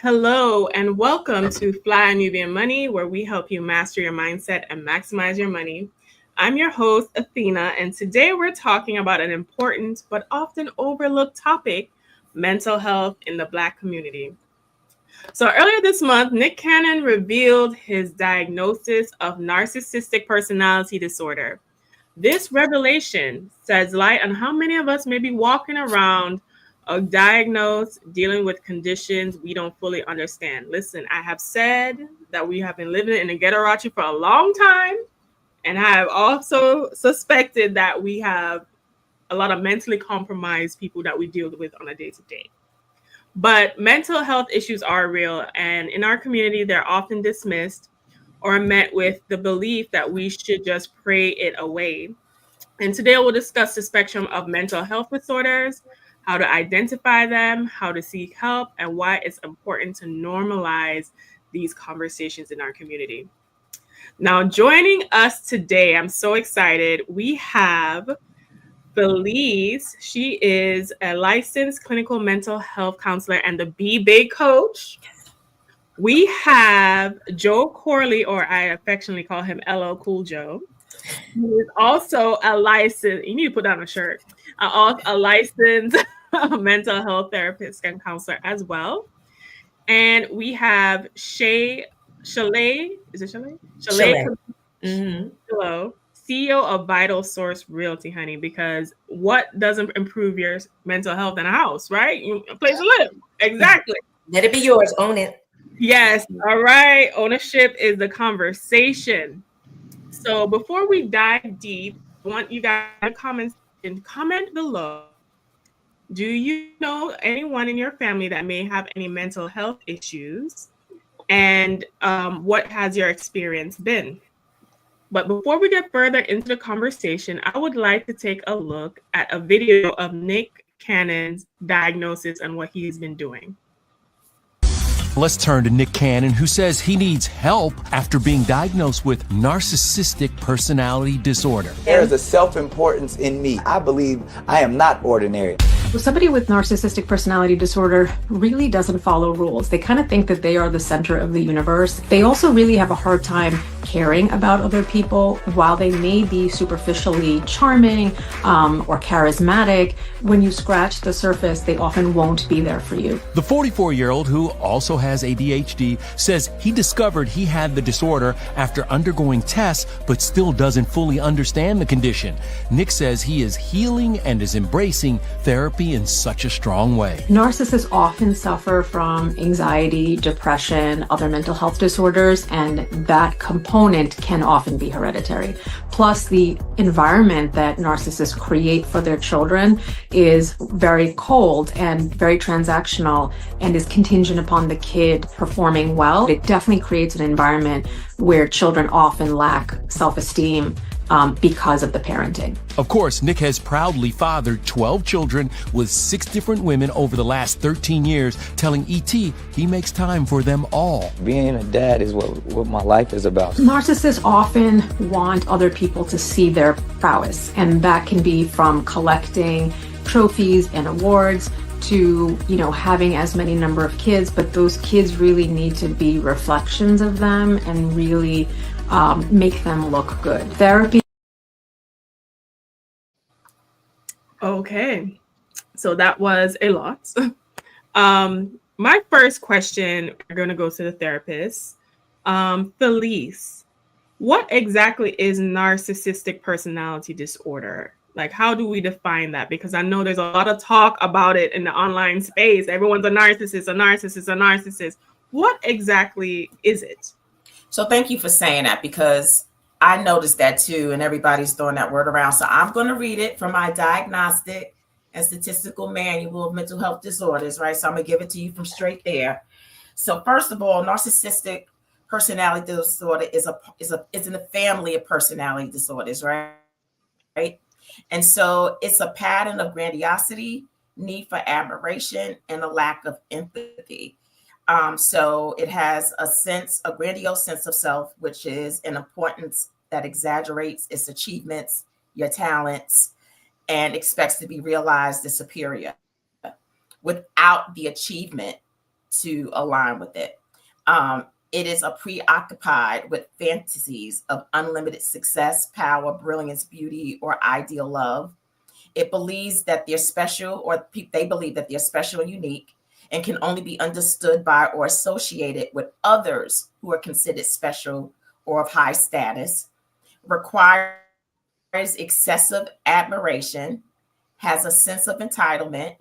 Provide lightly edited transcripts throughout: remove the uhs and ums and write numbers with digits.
Hello, and welcome to Fly Nubian Money, where we help you master your mindset and maximize your money. I'm your host, Athena, and today we're talking about an important but often overlooked topic, mental health in the Black community. So earlier this month, Nick Cannon revealed his diagnosis of narcissistic personality disorder. This revelation sheds light on how many of us may be walking around diagnosed, dealing with conditions we don't fully understand. Listen, I have said that we have been living in a ghetto for a long time, and I have also suspected that we have a lot of mentally compromised people that we deal with on a day-to-day. But mental health issues are real, and in our community, they're often dismissed or met with the belief that we should just pray it away. And today we'll discuss the spectrum of mental health disorders, how to identify them, how to seek help, and why it's important to normalize these conversations in our community. Now, joining us today, I'm so excited. We have Felice. She is a licensed clinical mental health counselor and the Be Big coach. We have Joe Corley, or I affectionately call him LL Cool Joe. He is also a licensed, you need to put down a shirt, a licensed mental health therapist and counselor as well. And we have Chalet, is it Chalet? Chalet. Hello, CEO of Vital Source Realty, honey, because what doesn't improve your mental health in a house, right? A place to live. Exactly. Let it be yours. Own it. Yes. All right. Ownership is the conversation. So before we dive deep, I want you guys to comment below. Do you know anyone in your family that may have any mental health issues? And what has your experience been? But before we get further into the conversation, I would like to take a look at a video of Nick Cannon's diagnosis and what he's been doing. Let's turn to Nick Cannon, who says he needs help after being diagnosed with narcissistic personality disorder. There is a self-importance in me. I believe I am not ordinary. Somebody with narcissistic personality disorder really doesn't follow rules. They kind of think that they are the center of the universe. They also really have a hard time caring about other people. While they may be superficially charming or charismatic, when you scratch the surface, they often won't be there for you. The 44-year-old, who also has ADHD, says he discovered he had the disorder after undergoing tests, but still doesn't fully understand the condition. Nick says he is healing and is embracing therapy in such a strong way. Narcissists often suffer from anxiety, depression, other mental health disorders, and that component can often be hereditary. Plus, the environment that narcissists create for their children is very cold and very transactional and is contingent upon the kid performing well. It definitely creates an environment where children often lack self-esteem because of the parenting. Of course, Nick has proudly fathered 12 children with 6 different women over the last 13 years, telling E.T. he makes time for them all. Being a dad is what my life is about. Narcissists often want other people to see their prowess, and that can be from collecting trophies and awards to, having as many number of kids, but those kids really need to be reflections of them and really make them look good. Therapy. Okay, so that was a lot. My first question, we're going to go to the therapist. Felice, what exactly is narcissistic personality disorder? Like, how do we define that? Because I know there's a lot of talk about it in the online space. Everyone's a narcissist, a narcissist, a narcissist. What exactly is it? So thank you for saying that, because I noticed that too, and everybody's throwing that word around. So I'm going to read it from my Diagnostic and Statistical Manual of Mental Health Disorders, right? So I'm going to give it to you from straight there. So first of all, narcissistic personality disorder is in a family of personality disorders, right? And so it's a pattern of grandiosity, need for admiration, and a lack of empathy. So it has a grandiose sense of self, which is an importance that exaggerates its achievements, your talents, and expects to be realized as superior. Without the achievement, to align with it. It is preoccupied with fantasies of unlimited success, power, brilliance, beauty, or ideal love. It believes that they're special, or they believe that they're special and unique, and can only be understood by or associated with others who are considered special or of high status. Requires excessive admiration, has a sense of entitlement,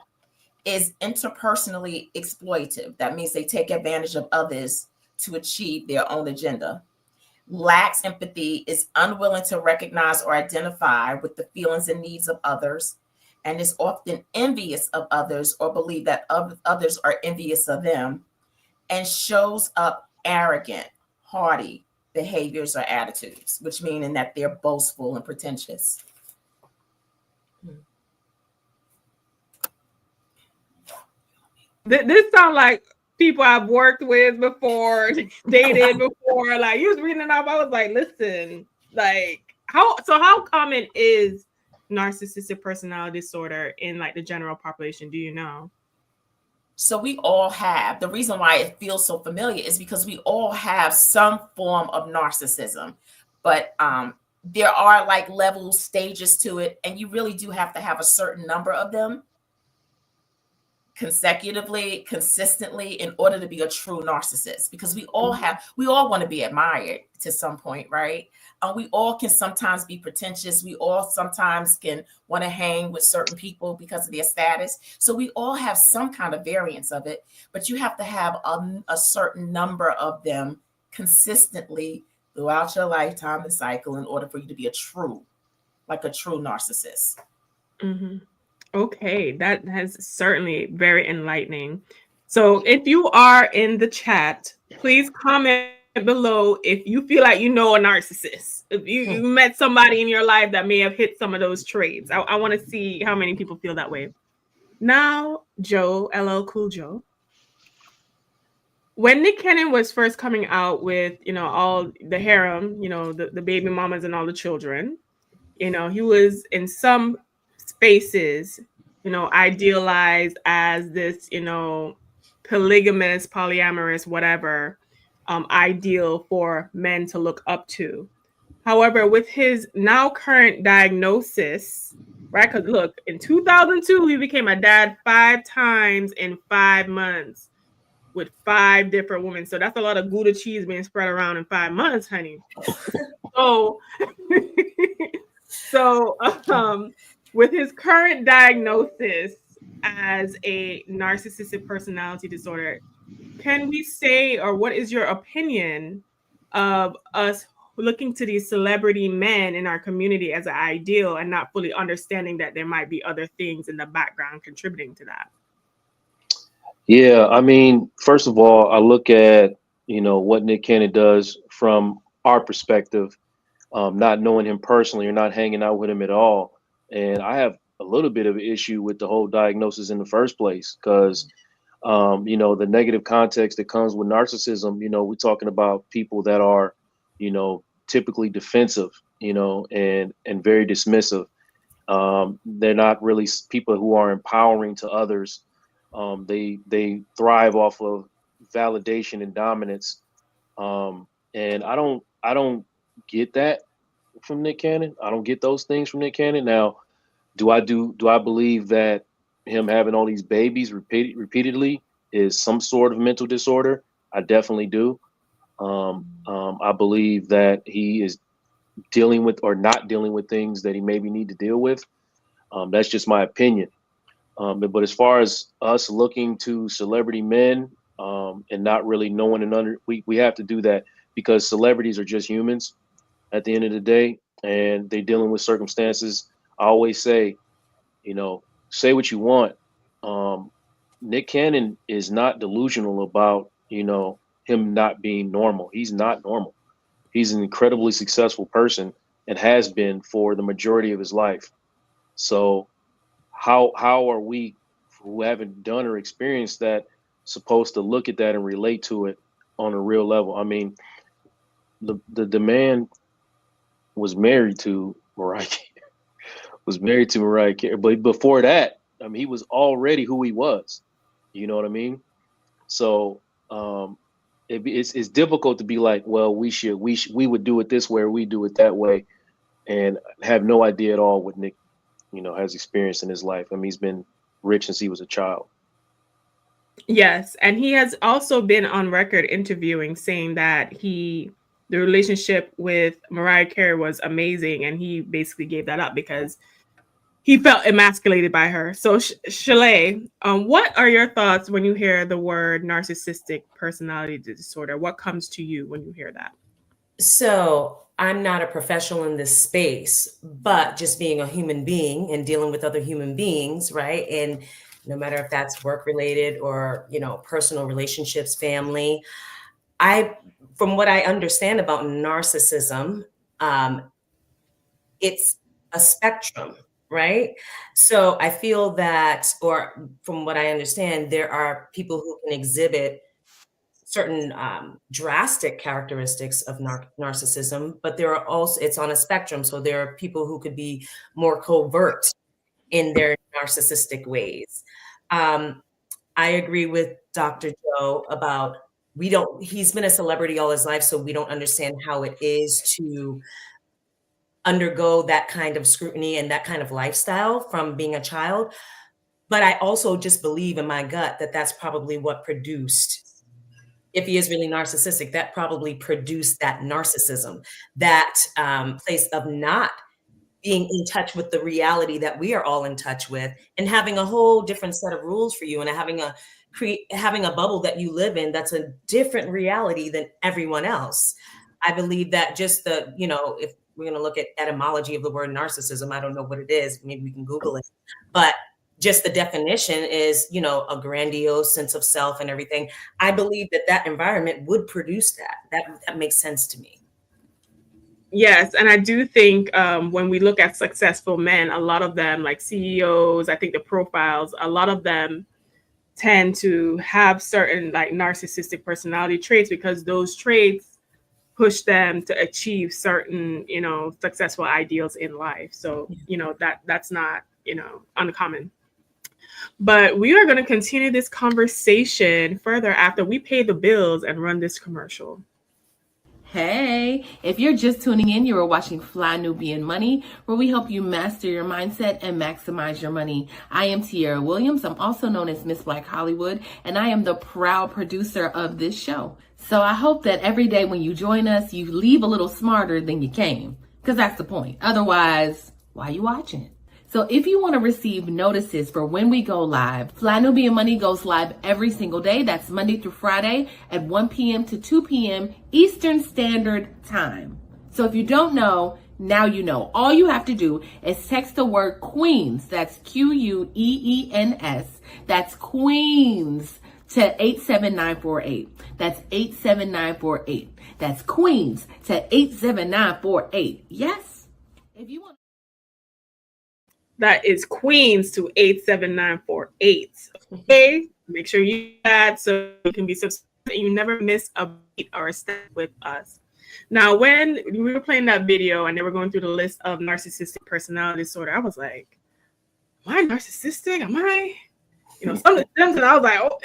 is interpersonally exploitive. That means they take advantage of others to achieve their own agenda. Lacks empathy, is unwilling to recognize or identify with the feelings and needs of others, and is often envious of others or believe that others are envious of them, and shows up arrogant, haughty behaviors or attitudes, which meaning that they're boastful and pretentious. This sounds like people I've worked with before, dated before. Like, you was reading it off, I was like, listen, like, how common is narcissistic personality disorder in like the general population? Do you know? So we all have, the reason why it feels so familiar is because we all have some form of narcissism, but there are like level stages to it, and you really do have to have a certain number of them consecutively, consistently, in order to be a true narcissist, because we all want to be admired to some point, right? We all can sometimes be pretentious. We all sometimes can want to hang with certain people because of their status. So we all have some kind of variance of it, but you have to have a certain number of them consistently throughout your lifetime and cycle in order for you to be a true narcissist. Mm-hmm. Okay, that has certainly very enlightening. So if you are in the chat, please comment below if you feel like you know a narcissist. If you met somebody in your life that may have hit some of those traits. I want to see how many people feel that way. Now, Joe, LL Cool Joe. When Nick Cannon was first coming out with, all the harem, the baby mamas and all the children, he was in some spaces, idealized as this, polygamous, polyamorous, whatever, ideal for men to look up to. However, with his now current diagnosis, right? Because look, in 2002, he became a dad 5 times in 5 months with 5 different women. So that's a lot of Gouda cheese being spread around in 5 months, honey. So, with his current diagnosis as a narcissistic personality disorder, can we say, or what is your opinion of us looking to these celebrity men in our community as an ideal and not fully understanding that there might be other things in the background contributing to that? Yeah, I mean, first of all, I look at, what Nick Cannon does from our perspective, not knowing him personally or not hanging out with him at all. And I have a little bit of an issue with the whole diagnosis in the first place because, the negative context that comes with narcissism, we're talking about people that are, typically defensive, and very dismissive. They're not really people who are empowering to others. They thrive off of validation and dominance. And I don't get that from Nick Cannon. I don't get those things from Nick Cannon. Now, do I believe that him having all these babies repeatedly is some sort of mental disorder? I definitely do. I believe that he is dealing with or not dealing with things that he maybe need to deal with. That's just my opinion. But as far as us looking to celebrity men and not really knowing we have to do that because celebrities are just humans at the end of the day, and they're dealing with circumstances. I always say, say what you want. Nick Cannon is not delusional about, him not being normal. He's not normal. He's an incredibly successful person and has been for the majority of his life. So how are we who haven't done or experienced that supposed to look at that and relate to it on a real level? I mean, the man was married to Mariah Carey. But before that, I mean, he was already who he was. You know what I mean? So it's difficult to be like, well, we would do it this way or we do it that way, and have no idea at all what Nick, has experienced in his life. I mean, he's been rich since he was a child. Yes, and he has also been on record interviewing saying that the relationship with Mariah Carey was amazing, and he basically gave that up because he felt emasculated by her. So, Shalay, what are your thoughts when you hear the word narcissistic personality disorder? What comes to you when you hear that? So I'm not a professional in this space, but just being a human being and dealing with other human beings, right? And no matter if that's work related or, personal relationships, family, from what I understand about narcissism, it's a spectrum, right? So I feel that, or from what I understand, there are people who can exhibit certain drastic characteristics of narcissism, but there are also, it's on a spectrum. So there are people who could be more covert in their narcissistic ways. I agree with Dr. Joe about he's been a celebrity all his life, so we don't understand how it is to undergo that kind of scrutiny and that kind of lifestyle from being a child. But I also just believe in my gut that that's probably what produced, if he is really narcissistic, that probably produced that narcissism, that place of not being in touch with the reality that we are all in touch with, and having a whole different set of rules for you, and having a bubble that you live in that's a different reality than everyone else. I believe that just if we're going to look at etymology of the word narcissism, I don't know what it is. Maybe we can Google it, but just the definition is, a grandiose sense of self and everything. I believe that environment would produce that. That makes sense to me. Yes, and I do think when we look at successful men, a lot of them, like CEOs, I think the profiles, a lot of them tend to have certain like narcissistic personality traits because those traits push them to achieve certain, successful ideals in life. So, that's not, uncommon. But we are going to continue this conversation further after we pay the bills and run this commercial. Hey, if you're just tuning in, you are watching Fly Nubian Money, where we help you master your mindset and maximize your money. I am Tierra Williams. I'm also known as Miss Black Hollywood, and I am the proud producer of this show. So I hope that every day when you join us, you leave a little smarter than you came, because that's the point. Otherwise, why are you watching? So if you want to receive notices for when we go live, Fly Nubian Money goes live every single day. That's Monday through Friday at 1 p.m. to 2 p.m. Eastern Standard Time. So if you don't know, now you know. All you have to do is text the word Queens, that's Queens, that's Queens, to 87948. That's 87948. That's Queens to 87948. Yes? If you want. That is Queens to 87948. Okay, make sure you do that so you can be subscribed and you never miss a beat or a step with us. Now, when we were playing that video and they were going through the list of narcissistic personality disorder, I was like, am I narcissistic? Am I? Some of the symptoms, I was like, oh,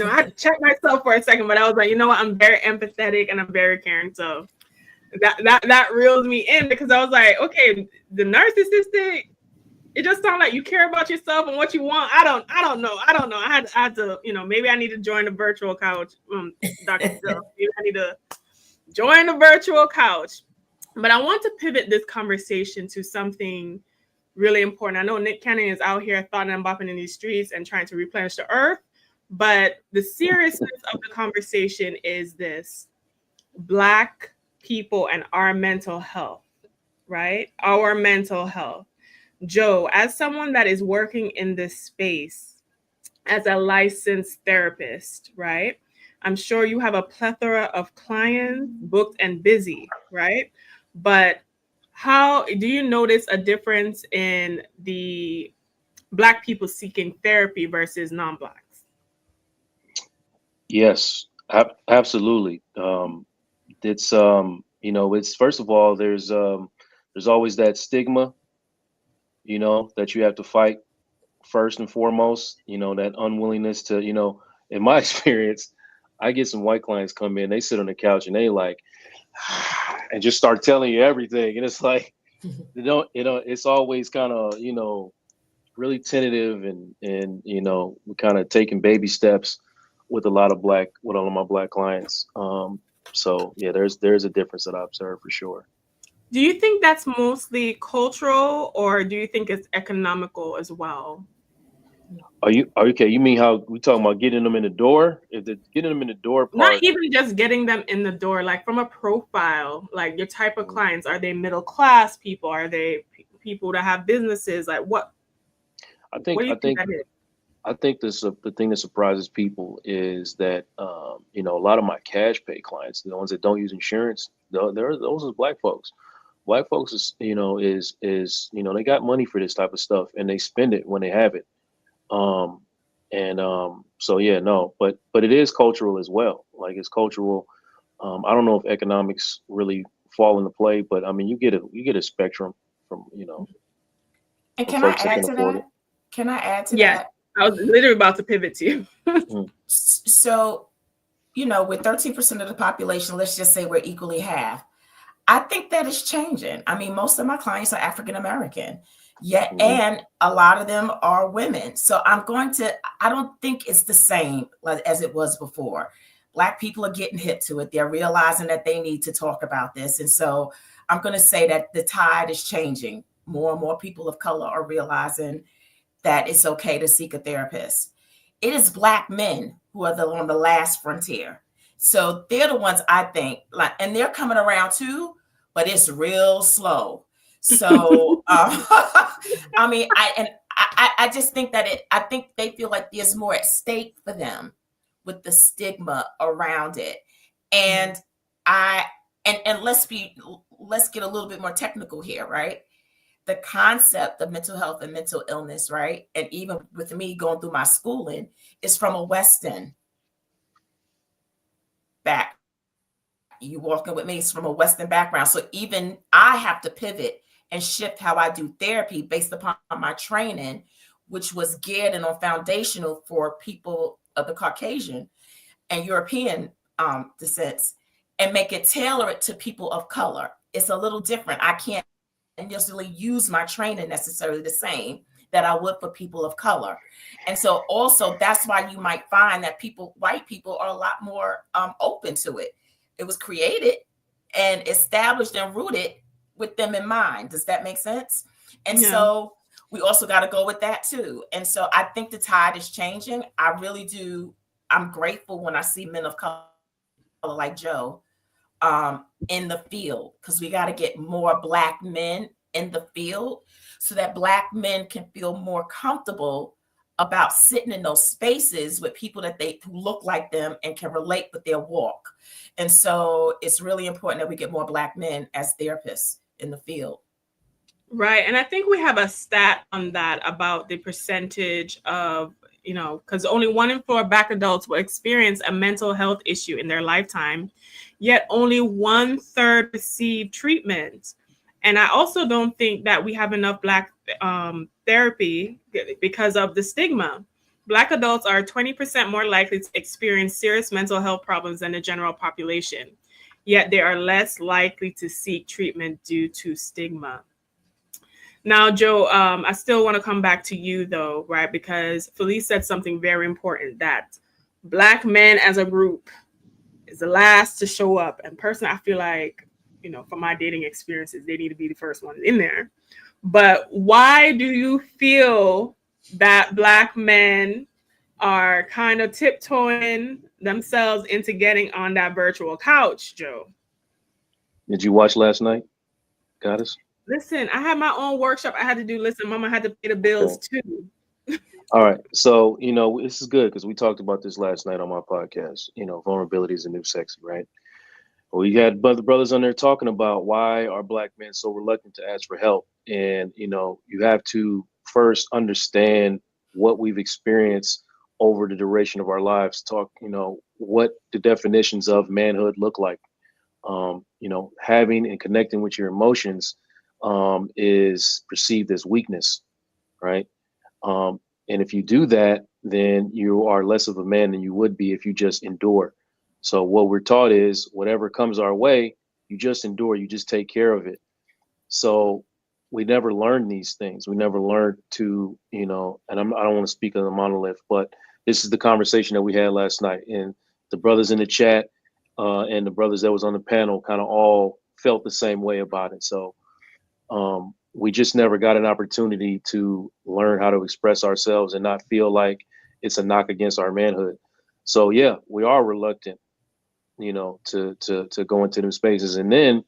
I had to check myself for a second, but I was like, you know what? I'm very empathetic and I'm very caring. So that reels me in because I was like, okay, the narcissistic, it just sounds like you care about yourself and what you want. I don't know. I had to, maybe I need to join the virtual couch, Dr. Joe. Maybe I need to join the virtual couch. But I want to pivot this conversation to something really important. I know Nick Cannon is out here thoughting and bopping in these streets and trying to replenish the earth. But the seriousness of the conversation is this: Black people and our mental health, right? Our mental health. Joe, as someone that is working in this space as a licensed therapist, right? I'm sure you have a plethora of clients booked and busy, right? But how do you notice a difference in the Black people seeking therapy versus non-Blacks? Yes, absolutely. It's it's, first of all, there's always that stigma, that you have to fight first and foremost, that unwillingness to, in my experience, I get some white clients come in, they sit on the couch and they like, and just start telling you everything. And it's like, it's always kind of, really tentative and we're kind of taking baby steps with all of my black clients. So yeah, there's a difference that I observe for sure. Do you think that's mostly cultural, or do you think it's economical as well? Are you okay? You mean how we talking about getting them in the door? If the getting them in the door part, Not even just getting them in the door, like from a profile, like your type of clients. Are they middle class people? Are they people that have businesses? Like what? I What think do you think that is? I think the thing that surprises people is that a lot of my cash pay clients, the ones that don't use insurance, those are black folks. Black folks is they got money for this type of stuff and they spend it when they have it. So yeah, no, but it is cultural as well. Like it's cultural. I don't know if economics really fall into play, but I mean, you get a spectrum from And from can I folks that add can to afford that? Can I add to Yes, that? I was literally about to pivot to you. it. So, with 13% of the population, let's just say we're equally half. I think that is changing. I mean, most of my clients are African American, yet, and a lot of them are women. So I don't think it's the same as it was before. Black people are getting hip to it. They're realizing that they need to talk about this. And so I'm going to say that the tide is changing. More and more people of color are realizing that it's okay to seek a therapist. It is Black men who are on the last frontier. So they're the ones I think and they're coming around too, but it's real slow. So I mean, I just think that I think they feel like there's more at stake for them with the stigma around it. And let's get a little bit more technical here, right? The concept of mental health and mental illness, right? And even with me going through my schooling, is from a Western back. You walking with me is from a Western background. So even I have to pivot and shift how I do therapy based upon my training, which was geared and on foundational for people of the Caucasian and European descents, and make it tailor it to people of color. It's a little different. I can't necessarily use my training necessarily the same that I would for people of color. And so also that's why you might find that white people are a lot more open to it. It was created and established and rooted with them in mind. Does that make sense? And so we also got to go with that too. And so I think the tide is changing. I really do. I'm grateful when I see men of color like Joe in the field, because we got to get more Black men in the field so that Black men can feel more comfortable about sitting in those spaces with people who look like them and can relate with their walk. And so it's really important that we get more Black men as therapists in the field. Right. And I think we have a stat on that about the percentage of, because only 1 in 4 Black adults will experience a mental health issue in their lifetime, yet only 1/3 receive treatment. And I also don't think that we have enough Black therapy because of the stigma. Black adults are 20% more likely to experience serious mental health problems than the general population, yet they are less likely to seek treatment due to stigma. Now, Joe, I still want to come back to you, though, right? Because Felice said something very important, that Black men as a group is the last to show up. And personally, I feel like, from my dating experiences, they need to be the first ones in there. But why do you feel that Black men are kind of tiptoeing themselves into getting on that virtual couch, Joe? Did you watch last night, Goddess? Listen, I had my own workshop I had to do. Listen, Mama had to pay the bills too. All right. So, this is good because we talked about this last night on my podcast. Vulnerability is a new sexy, right? We had brothers on there talking about why are Black men so reluctant to ask for help. And, you have to first understand what we've experienced over the duration of our lives. Talk, what the definitions of manhood look like. Having and connecting with your emotions is perceived as weakness, right? And if you do that, then you are less of a man than you would be if you just endure. So what we're taught is whatever comes our way, you just endure, you just take care of it. So we never learned these things. We never learned to, and I don't want to speak on the monolith, but this is the conversation that we had last night. And the brothers in the chat and the brothers that was on the panel kind of all felt the same way about it. So we just never got an opportunity to learn how to express ourselves and not feel like it's a knock against our manhood. So yeah, we are reluctant, to go into them spaces. And then,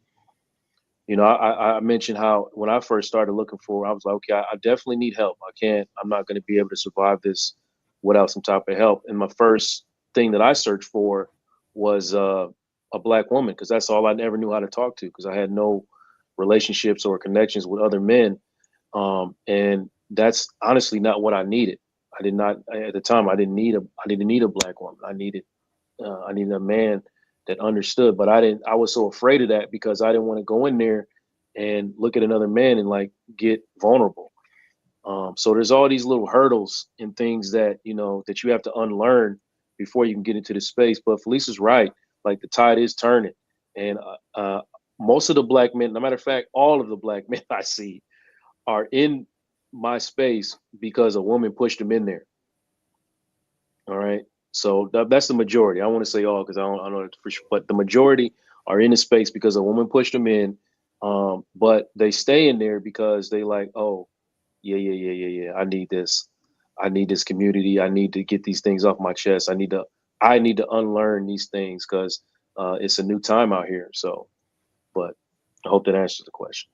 I mentioned how when I first started looking for, I was like, okay, I definitely need help. I'm not going to be able to survive this without some type of help. And my first thing that I searched for was a Black woman, because that's all I ever knew how to talk to, because I had no relationships or connections with other men. And that's honestly not what I needed. I did not, at the time, I didn't need a Black woman. I needed a man that understood, but I was so afraid of that because I didn't want to go in there and look at another man and like get vulnerable. So there's all these little hurdles and things that, that you have to unlearn before you can get into the space. But Felicia's right. Like the tide is turning, and most of the Black men, no matter of fact, all of the Black men I see are in my space because a woman pushed them in there. All right. So that's the majority. I want to say all because I don't know for sure, but the majority are in the space because a woman pushed them in. But they stay in there because they like, oh, yeah. I need this. I need this community. I need to get these things off my chest. I need to unlearn these things because it's a new time out here. So, but I hope that answers the question.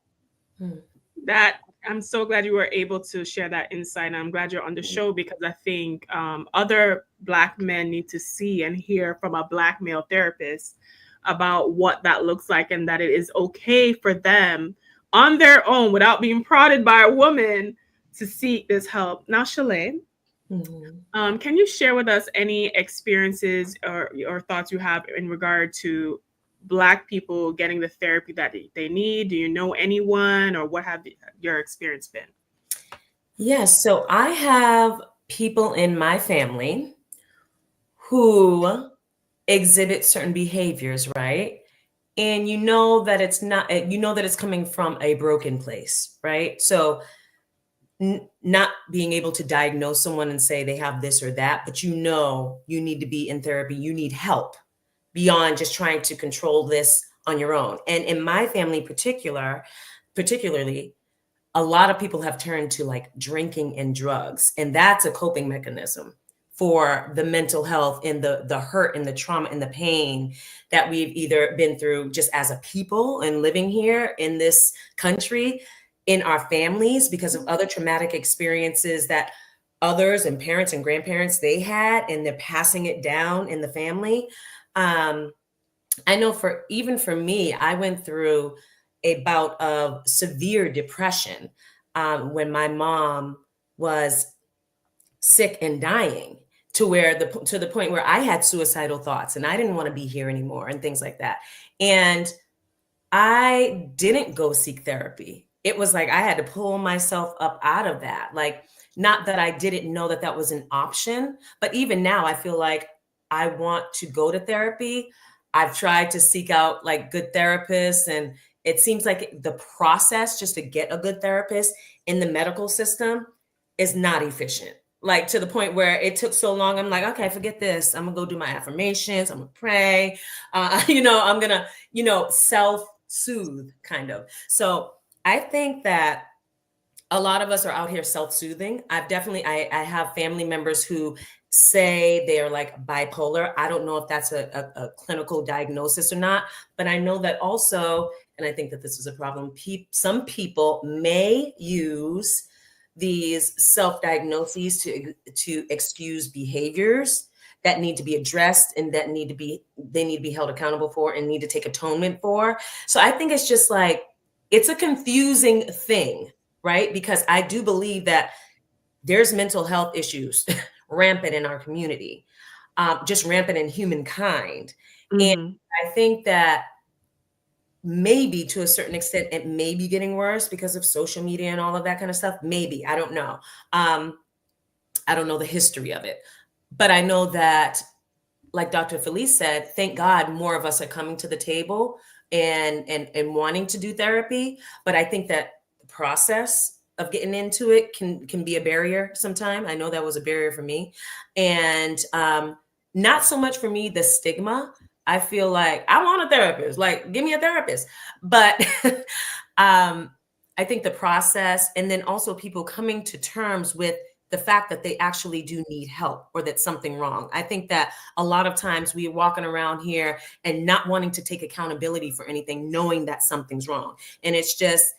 That I'm so glad you were able to share that insight. And I'm glad you're on the show because I think other Black men need to see and hear from a Black male therapist about what that looks like and that it is okay for them on their own without being prodded by a woman to seek this help. Now, Shalane, can you share with us any experiences or thoughts you have in regard to Black people getting the therapy that they need? Do you know anyone, or what have your experience been? Yes, so I have people in my family who exhibit certain behaviors, right? And you know that it's coming from a broken place, right? So not being able to diagnose someone and say they have this or that, but you need to be in therapy, you need help beyond just trying to control this on your own. And in my family particularly, a lot of people have turned to like drinking and drugs, and that's a coping mechanism for the mental health and the hurt and the trauma and the pain that we've either been through just as a people and living here in this country, in our families, because of other traumatic experiences that others and parents and grandparents they had, and they're passing it down in the family. I know for me, I went through a bout of severe depression when my mom was sick and dying, to the point where I had suicidal thoughts and I didn't want to be here anymore and things like that. And I didn't go seek therapy. It was like I had to pull myself up out of that. Like, not that I didn't know that was an option, but even now I feel like I want to go to therapy. I've tried to seek out like good therapists, and it seems like the process just to get a good therapist in the medical system is not efficient. Like, to the point where it took so long, I'm like, okay, forget this. I'm gonna go do my affirmations. I'm gonna pray. I'm gonna, self-soothe kind of. So I think that a lot of us are out here self-soothing. I have family members who say they are like bipolar. I don't know if that's a clinical diagnosis or not, but I know that also, and I think that this is a problem, some people may use these self-diagnoses to excuse behaviors that need to be addressed and they need to be held accountable for and need to take atonement for. So I think it's just like, it's a confusing thing, right? Because I do believe that there's mental health issues rampant in our community, just rampant in humankind. And I think that maybe to a certain extent, it may be getting worse because of social media and all of that kind of stuff. Maybe, I don't know. I don't know the history of it, but I know that, like Dr. Felice said, thank God more of us are coming to the table and wanting to do therapy. But I think that the process of getting into it can be a barrier sometime. I know that was a barrier for me. And not so much for me, the stigma. I feel like I want a therapist, like give me a therapist. But I think the process, and then also people coming to terms with the fact that they actually do need help or that something wrong. I think that a lot of times we're walking around here and not wanting to take accountability for anything, knowing that something's wrong. And it's just,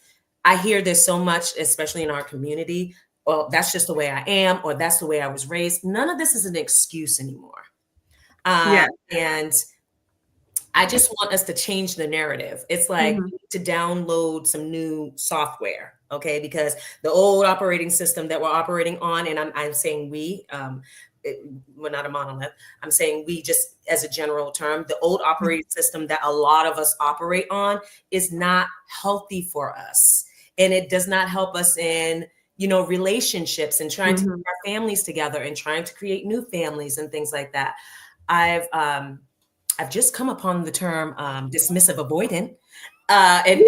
I hear this so much, especially in our community. Well, that's just the way I am, or that's the way I was raised. None of this is an excuse anymore. And I just want us to change the narrative. It's like to download some new software, okay? Because the old operating system that we're operating on, and I'm saying we, we're not a monolith. I'm saying we just as a general term, the old operating system that a lot of us operate on is not healthy for us. And it does not help us in, relationships and trying to keep our families together and trying to create new families and things like that. I've just come upon the term dismissive avoidant, and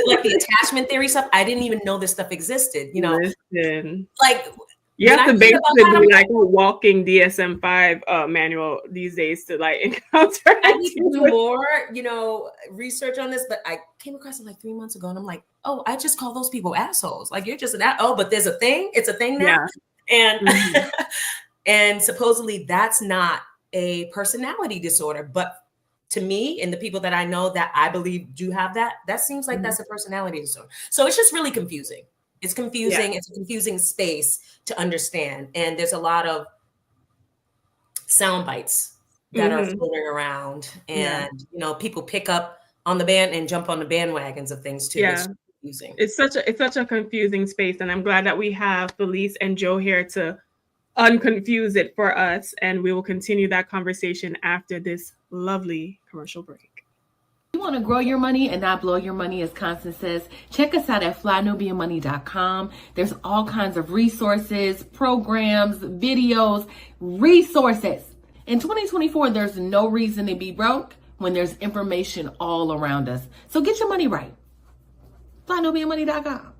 like the attachment theory stuff. I didn't even know this stuff existed. Listen. Like you have to basically be like a walking DSM-5 manual these days to like encounter. I need to do more, research on this. But I came across it like 3 months ago, and I'm like, oh, I just call those people assholes. Like you're just an but there's a thing. It's a thing now, and and supposedly that's not a personality disorder, but to me and the people that I know that I believe do have that seems like that's a personality disorder. So it's just really confusing. It's confusing. Yeah. It's a confusing space to understand. And there's a lot of sound bites that are floating around, and people pick up on the band and jump on the bandwagons of things too. Yeah. It's confusing. It's such a confusing space, and I'm glad that we have Felice and Joe here to unconfuse it for us, and we will continue that conversation after this lovely commercial break. You want to grow your money and not blow your money, as Constance says, check us out at flynubianmoney.com. There's all kinds of resources, programs, videos, resources. In 2024, there's no reason to be broke when there's information all around us. So get your money right. flynubianmoney.com.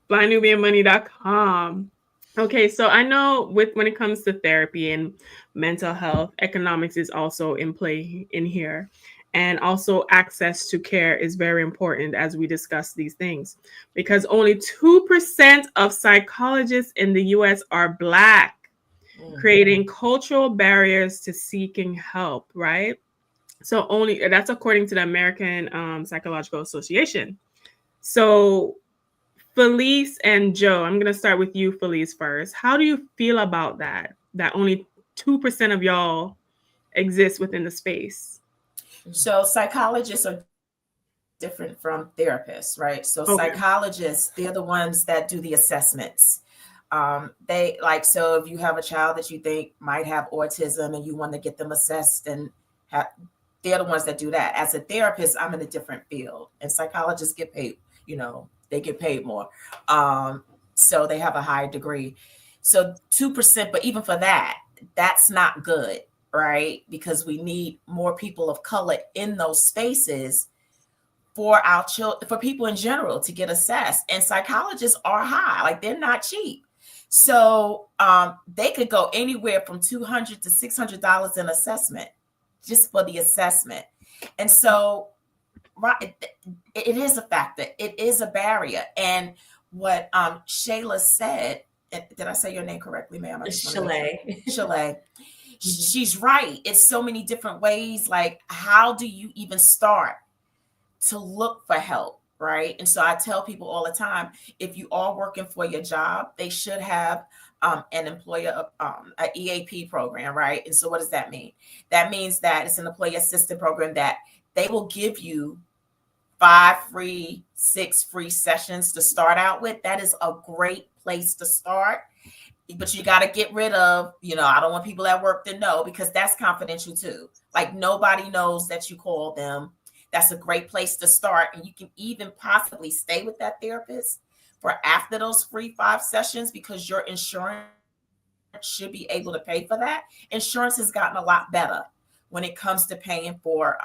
flynubianmoney.com. Okay, so I know when it comes to therapy and mental health, economics is also in play in here. And also access to care is very important as we discuss these things, because only 2% of psychologists in the US are Black, creating cultural barriers to seeking help, right? So that's according to the American Psychological Association. So Felice and Joe, I'm going to start with you, Felice, first. How do you feel about that only 2% of y'all exist within the space? So psychologists are different from therapists, right? So psychologists, they're the ones that do the assessments. So if you have a child that you think might have autism and you want to get them assessed, and they're the ones that do that. As a therapist, I'm in a different field, and psychologists get paid, they get paid more. So they have a higher degree. So 2%, but even for that, that's not good, right? Because we need more people of color in those spaces for our children, for people in general to get assessed. And psychologists are high, like they're not cheap. So they could go anywhere from $200 to $600 in assessment, just for the assessment. And so right, it is a factor. It is a barrier. And what Shayla said, did I say your name correctly, ma'am? Shalay. She's right. It's so many different ways. Like, how do you even start to look for help, right? And so I tell people all the time, if you are working for your job, they should have an employer, an EAP program, right? And so what does that mean? That means that it's an employee assistance program that they will give you 5 free, 6 free sessions to start out with. That is a great place to start. But you got to get rid of, I don't want people at work to know, because that's confidential too. Like nobody knows that you call them. That's a great place to start. And you can even possibly stay with that therapist for after those free 5 sessions, because your insurance should be able to pay for that. Insurance has gotten a lot better when it comes to paying for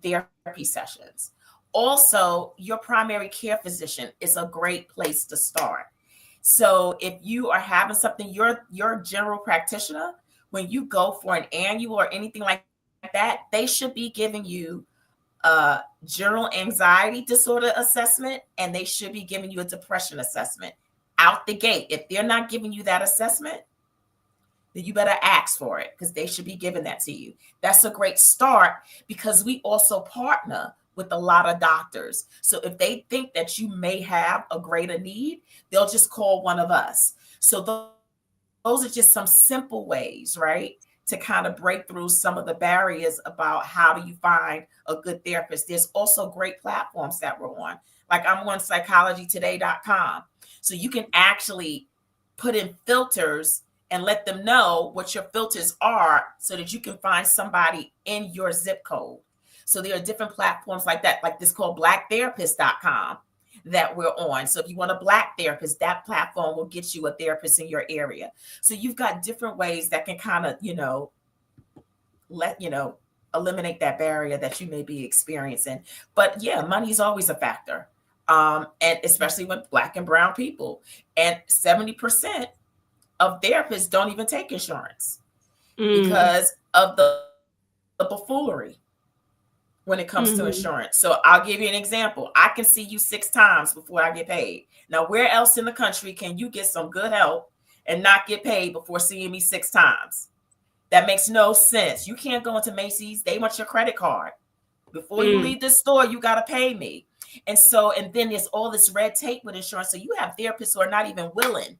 therapy sessions. Also, your primary care physician is a great place to start. So if you are having something, your general practitioner, when you go for an annual or anything like that, they should be giving you a general anxiety disorder assessment, and they should be giving you a depression assessment out the gate. If they're not giving you that assessment, then you better ask for it, because they should be giving that to you. That's a great start, because we also partner with a lot of doctors. So if they think that you may have a greater need, they'll just call one of us. So those are just some simple ways, right, to kind of break through some of the barriers about how do you find a good therapist. There's also great platforms that we're on. Like I'm on psychologytoday.com. So you can actually put in filters and let them know what your filters are, so that you can find somebody in your zip code. So there are different platforms like that, like this called blacktherapist.com that we're on. So if you want a Black therapist, that platform will get you a therapist in your area. So you've got different ways that can kind of, eliminate that barrier that you may be experiencing. But yeah, money is always a factor. And especially with Black and brown people. And 70% of therapists don't even take insurance because of the buffoonery when it comes to insurance. So I'll give you an example. I can see you 6 times before I get paid. Now, where else in the country can you get some good help and not get paid before seeing me 6 times? That makes no sense. You can't go into Macy's. They want your credit card. Before you leave the store, you got to pay me. And then there's all this red tape with insurance. So you have therapists who are not even willing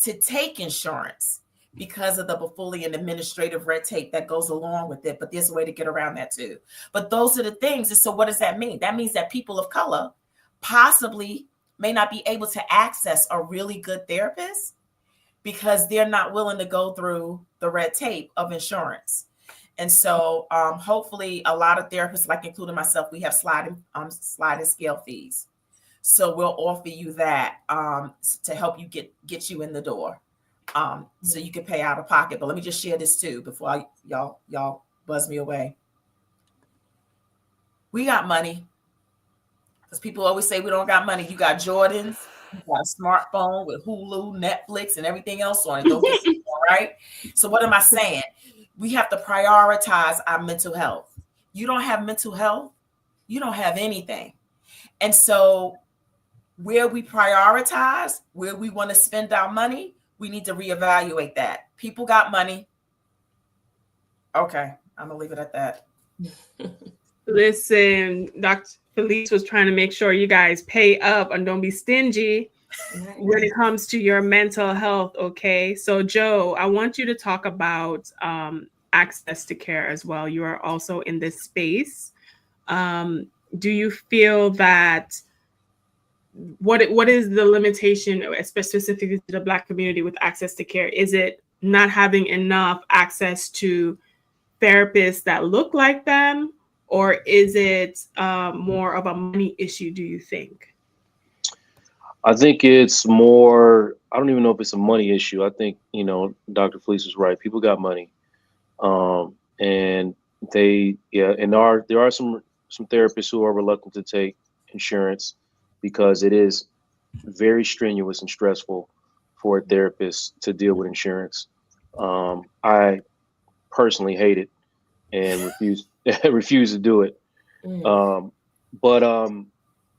to take insurance because of the Bafoulian administrative red tape that goes along with it. But there's a way to get around that too. But those are the things. And so what does that mean? That means that people of color possibly may not be able to access a really good therapist because they're not willing to go through the red tape of insurance. And so hopefully a lot of therapists, like including myself, we have sliding scale fees. So we'll offer you that to help you get you in the door. So you can pay out of pocket. But let me just share this too before y'all buzz me away. We got money. Because people always say we don't got money. You got Jordans, you got a smartphone with Hulu, Netflix, and everything else on it. Don't get sick, all right? So what am I saying? We have to prioritize our mental health. You don't have mental health, you don't have anything. And so where we prioritize, where we want to spend our money, we need to reevaluate that. People got money. Okay, I'm gonna leave it at that. Listen, Dr. Felice was trying to make sure you guys pay up and don't be stingy when it comes to your mental health. Okay, so Joe, I want you to talk about access to care as well. You are also in this space. Do you feel that what is the limitation, specifically to the Black community, with access to care? Is it not having enough access to therapists that look like them, or is it more of a money issue, do you think? I think it's more, I don't even know if it's a money issue. I think, Dr. Felice is right. People got money. And there are some therapists who are reluctant to take insurance because it is very strenuous and stressful for a therapist to deal with insurance. I personally hate it and refuse to do it. But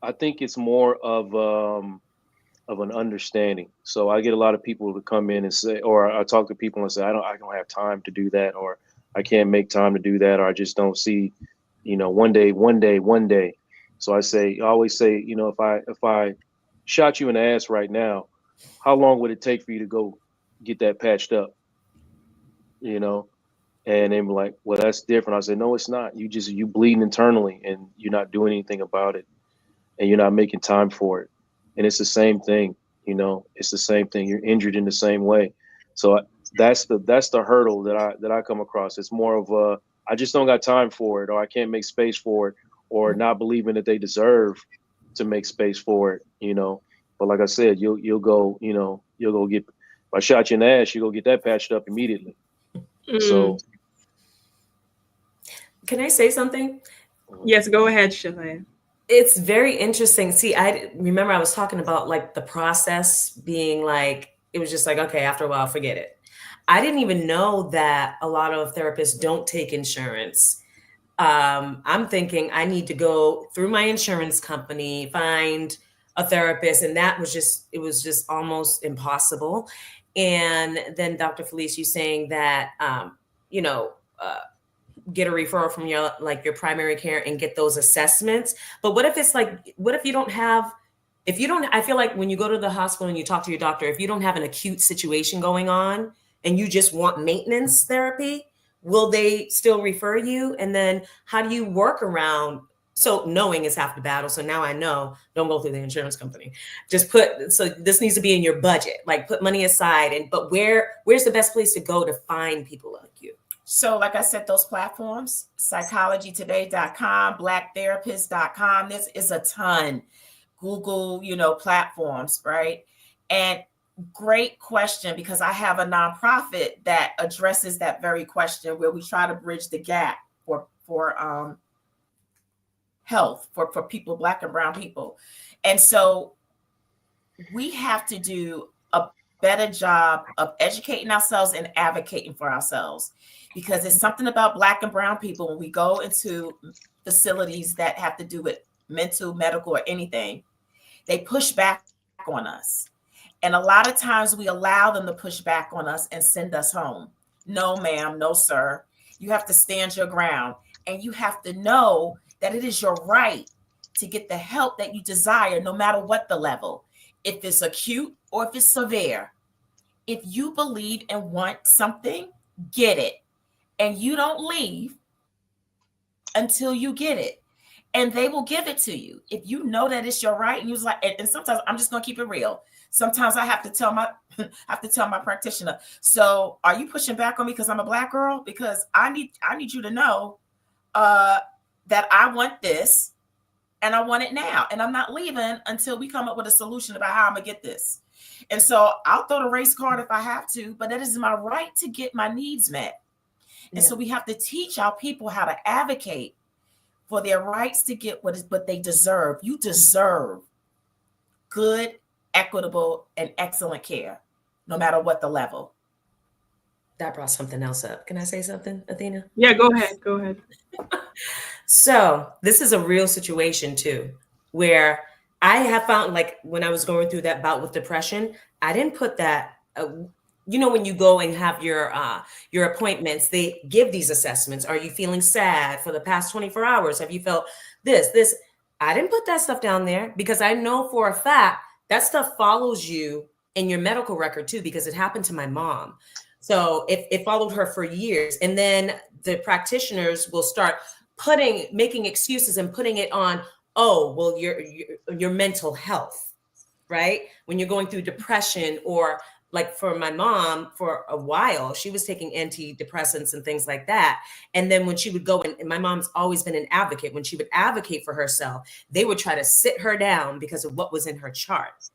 I think it's more of an understanding. So I get a lot of people to come in and say, or I talk to people and say, I don't have time to do that, or I can't make time to do that, or I just don't see, one day. So I always say, if I shot you in the ass right now, how long would it take for you to go get that patched up? And they were like, well, that's different. I said, no, it's not. You bleeding internally and you're not doing anything about it, and you're not making time for it. And it's the same thing, it's the same thing. You're injured in the same way. So that's the hurdle that I come across. It's more of I just don't got time for it, or I can't make space for it, or not believing that they deserve to make space for it, But like I said, you'll go, you'll go get, if I shot you in the ass, you go get that patched up immediately. So. Can I say something? Yes, go ahead, Shalaya. It's very interesting. See, I remember I was talking about like the process being like, it was just like, okay, after a while, forget it. I didn't even know that a lot of therapists don't take insurance. I'm thinking I need to go through my insurance company, find a therapist. And that was it was just almost impossible. And then Dr. Felice, you saying that, get a referral from your primary care and get those assessments. But what if it's like, what if you don't have, I feel like when you go to the hospital and you talk to your doctor, if you don't have an acute situation going on and you just want maintenance therapy, will they still refer you? And then how do you work around? So knowing is half the battle. So now I know, don't go through the insurance company. Just so this needs to be in your budget, like put money aside. But where's the best place to go to find people like you? So like I said, those platforms, psychologytoday.com, blacktherapist.com, this is a ton. Google, platforms, right? And great question, because I have a nonprofit that addresses that very question, where we try to bridge the gap for health for people, Black and brown people. And so we have to do a better job of educating ourselves and advocating for ourselves, because it's something about Black and brown people when we go into facilities that have to do with mental, medical, or anything, they push back on us. And a lot of times we allow them to push back on us and send us home. No, ma'am, no, sir. You have to stand your ground, and you have to know that it is your right to get the help that you desire, no matter what the level, if it's acute or if it's severe. If you believe and want something, get it. And you don't leave until you get it. And they will give it to you. If you know that it's your right, and you was like, and sometimes I'm just gonna keep it real. Sometimes I have to tell my practitioner, so are you pushing back on me because I'm a Black girl? Because I need you to know that I want this and I want it now. And I'm not leaving until we come up with a solution about how I'm gonna get this. And so I'll throw the race card if I have to, but that is my right to get my needs met. And so we have to teach our people how to advocate for their rights to get what they deserve. You deserve good, equitable, and excellent care, no matter what the level. That brought something else up. Can I say something, Athena? Yeah, go ahead. So this is a real situation too, where I have found, like when I was going through that bout with depression, I didn't put that, when you go and have your appointments, they give these assessments. Are you feeling sad for the past 24 hours? Have you felt this? I didn't put that stuff down there, because I know for a fact that stuff follows you in your medical record too, because it happened to my mom. So it followed her for years. And then the practitioners will start making excuses and putting it on, oh, well, your mental health, right? When you're going through depression, or like for my mom, for a while, she was taking antidepressants and things like that. And then when she would go, and my mom's always been an advocate, when she would advocate for herself, they would try to sit her down because of what was in her chart.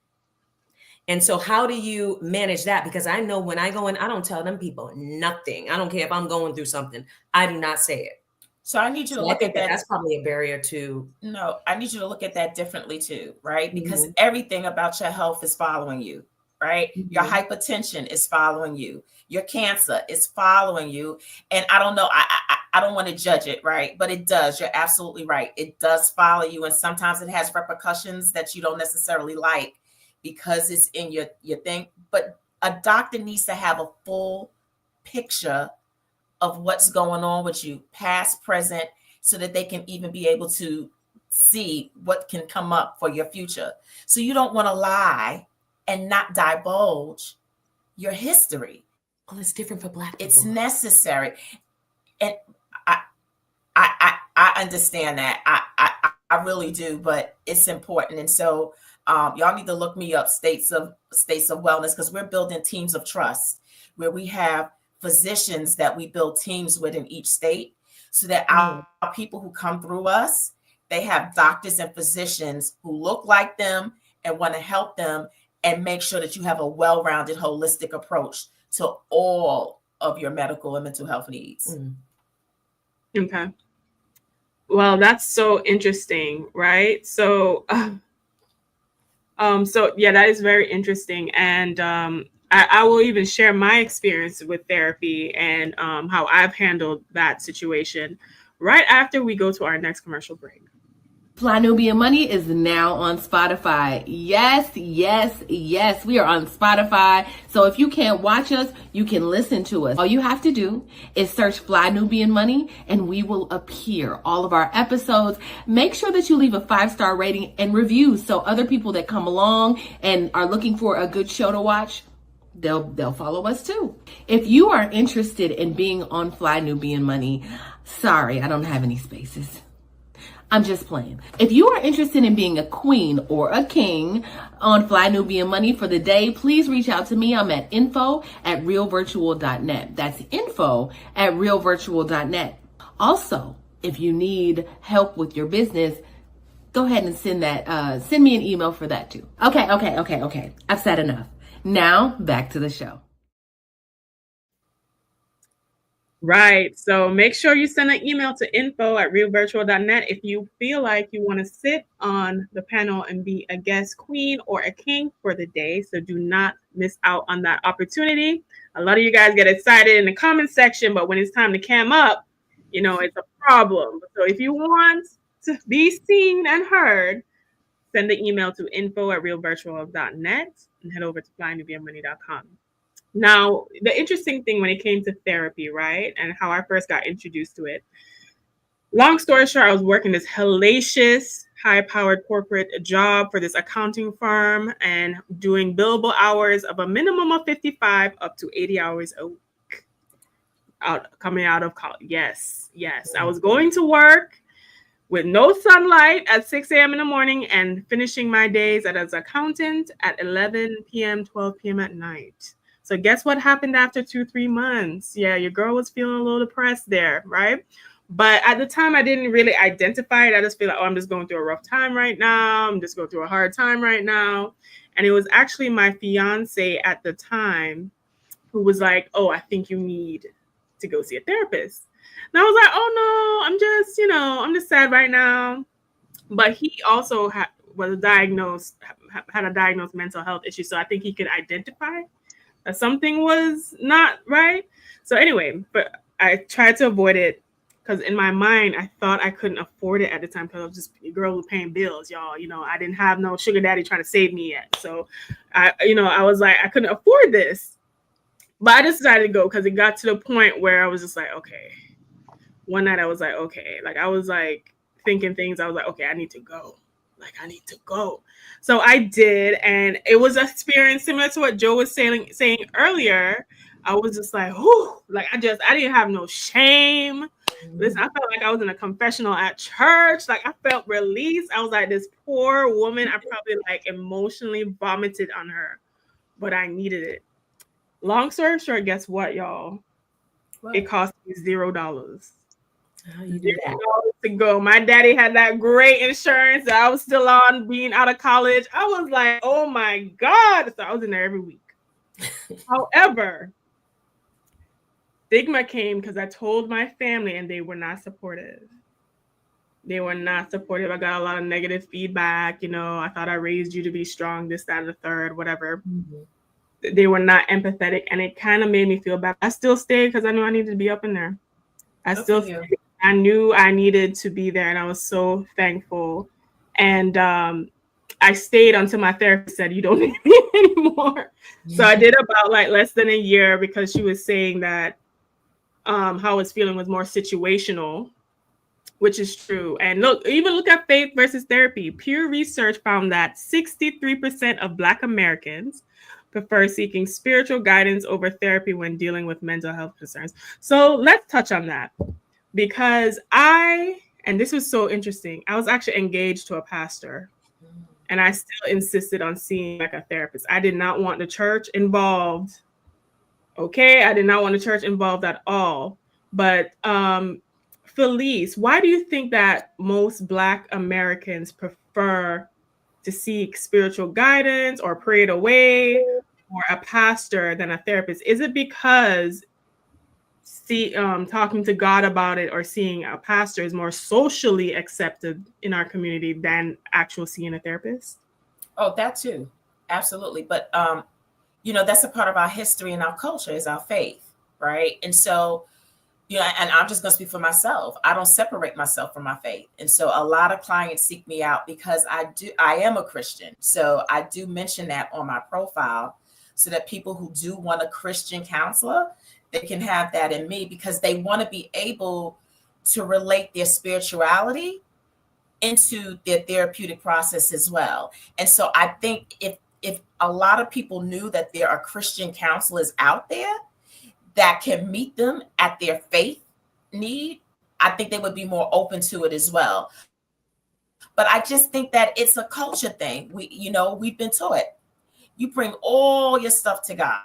And so how do you manage that? Because I know when I go in, I don't tell them people nothing. I don't care if I'm going through something. I do not say it. So I need you to look at that. That's probably a barrier too. No, I need you to look at that differently too, right? Because everything about your health is following you, right? Your hypertension is following you. Your cancer is following you. And I don't know, I don't want to judge it, right? But it does. You're absolutely right. It does follow you. And sometimes it has repercussions that you don't necessarily like, because it's in your thing. But a doctor needs to have a full picture of what's going on with you, past, present, so that they can even be able to see what can come up for your future. So you don't want to lie and not divulge your history. Well, it's different for Black people. It's necessary. And I understand that. I really do, but it's important. And so y'all need to look me up, states of wellness, because we're building teams of trust, where we have physicians that we build teams with in each state, so that our people who come through us, they have doctors and physicians who look like them and want to help them and make sure that you have a well-rounded, holistic approach to all of your medical and mental health needs. Okay. Well, that's so interesting, right? So, so yeah, that is very interesting. And I will even share my experience with therapy and how I've handled that situation right after we go to our next commercial break. Fly Nubian Money is now on Spotify. Yes, yes, yes. We are on Spotify. So if you can't watch us, you can listen to us. All you have to do is search Fly Nubian Money and we will appear. All of our episodes. Make sure that you leave a 5-star rating and review so other people that come along and are looking for a good show to watch, they'll follow us too. If you are interested in being on Fly Nubian Money, sorry, I don't have any spaces. I'm just playing. If you are interested in being a queen or a king on Fly Nubian Money for the day, please reach out to me. I'm at info@realvirtual.net. That's info@realvirtual.net. Also, if you need help with your business, go ahead and send me an email for that too. Okay. I've said enough. Now back to the show. Right. So make sure you send an email to info@realvirtual.net if you feel like you want to sit on the panel and be a guest queen or a king for the day. So do not miss out on that opportunity. A lot of you guys get excited in the comment section, but when it's time to cam up, it's a problem. So if you want to be seen and heard, send the email to info@realvirtual.net and head over to flynubianmoney.com. Now, the interesting thing when it came to therapy, right, and how I first got introduced to it, long story short, I was working this hellacious, high-powered corporate job for this accounting firm and doing billable hours of a minimum of 55 up to 80 hours a week. Coming out of college. Yes. I was going to work with no sunlight at 6 a.m. in the morning and finishing my days as an accountant at 11 p.m., 12 p.m. at night. So guess what happened after 2-3 months? Yeah, your girl was feeling a little depressed there, right? But at the time, I didn't really identify it. I just feel like, I'm just going through a rough time right now. I'm just going through a hard time right now. And it was actually my fiance at the time who was like, I think you need to go see a therapist. And I was like, I'm just sad right now. But he also had a diagnosed mental health issue. So I think he could identify that something was not right. So anyway, but I tried to avoid it because in my mind, I thought I couldn't afford it at the time because I was just a girl who paying bills, y'all. I didn't have no sugar daddy trying to save me yet. So I was like, I couldn't afford this. But I just decided to go because it got to the point where I was just like, okay. One night I was like, okay. Like I was like thinking things. I was like, okay, I need to go. So I did, and it was an experience similar to what Joe was saying earlier. I was just like, whew, like I didn't have no shame. Listen, I felt like I was in a confessional at church. Like I felt released. I was like this poor woman. I probably like emotionally vomited on her, but I needed it. Long story short, guess what, y'all? What? It cost me $0. How you do that? To go. My daddy had that great insurance that I was still on being out of college. I was like, oh my God. So I was in there every week. However, stigma came because I told my family and they were not supportive. I got a lot of negative feedback. I thought I raised you to be strong, this, that, and the third, whatever. Mm-hmm. They were not empathetic and it kind of made me feel bad. I still stayed because I knew I needed to be up in there. I knew I needed to be there and I was so thankful. And I stayed until my therapist said, you don't need me anymore. Yeah. So I did about like less than a year because she was saying that how I was feeling was more situational, which is true. And look at faith versus therapy. Pew Research found that 63% of Black Americans prefer seeking spiritual guidance over therapy when dealing with mental health concerns. So let's touch on that because and this was so interesting. I was actually engaged to a pastor and I still insisted on seeing like a therapist. I did not want the church involved. Okay. I did not want the church involved at all. But Felice, why do you think that most Black Americans prefer to seek spiritual guidance or pray it away, or a pastor than a therapist? Is it because talking to God about it or seeing a pastor is more socially accepted in our community than actual seeing a therapist? Oh, that too. Absolutely. But, that's a part of our history and our culture is our faith, right? And so, and I'm just going to speak for myself. I don't separate myself from my faith. And so a lot of clients seek me out because I am a Christian. So I do mention that on my profile so that people who do want a Christian counselor, they can have that in me because they want to be able to relate their spirituality into their therapeutic process as well. And so I think if a lot of people knew that there are Christian counselors out there that can meet them at their faith need, I think they would be more open to it as well. But I just think that it's a culture thing. We've been taught. You bring all your stuff to God.